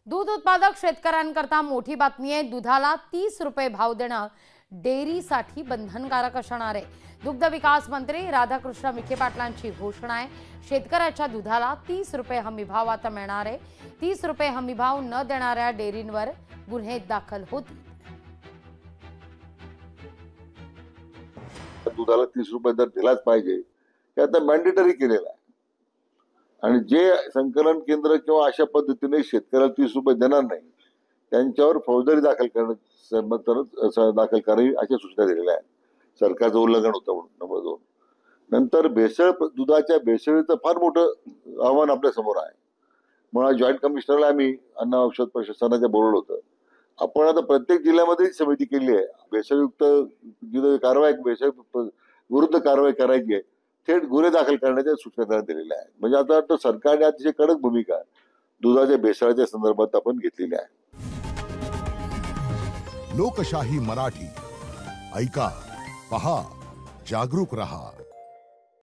दूध उत्पादक शेतकऱ्यांकरता मोठी बातमी आहे। दुधाला 30 रुपये भाव देणं डेअरीसाठी बंधनकारक असणार आहे। दुग्ध विकास मंत्री राधाकृष्ण विखे पाटलांची घोषणा आहे। शेतकऱ्याच्या दुधाला 30 रुपये हमी भाव आता मिळणार आहे। 30 रुपये हमी भाव न देणाऱ्या डेअरींवर गुन्हे दाखल होतील। दुधाला 30 रुपये दर दिलाच पाहिजे हे आता मॅन्डेटरी केलेलं आहे आणि जे संकलन केंद्र किंवा अशा पद्धतीने शेतकऱ्याला 30 रुपये देणार नाही त्यांच्यावर फौजदारी दाखल करावी अशा सूचना दिलेल्या आहेत। सरकारचं उल्लंघन होतं म्हणून नंबर 2। नंतर भेसळ दुधाच्या भेसळीचं फार मोठं आव्हान आपल्या समोर आहे। म्हणून जॉईंट कमिशनरला आम्ही अन्न औषध प्रशासनाच्या बोलवलं होतं। आपण आता प्रत्येक जिल्ह्यामध्ये समिती केली आहे। भेसळयुक्त जिथे कारवाई भेसळ विरुद्ध कारवाई करायची आहे थेट गुन्हे दाखल करण्याच्या सूचना दिलेल्या आहेत। म्हणजे आता सरकारने अतिशय कडक भूमिका दुधाच्या भेसळाच्या संदर्भात आपण घेतलेली आहे। लोकशाही मराठी ऐका, पहा, जागरूक रहा।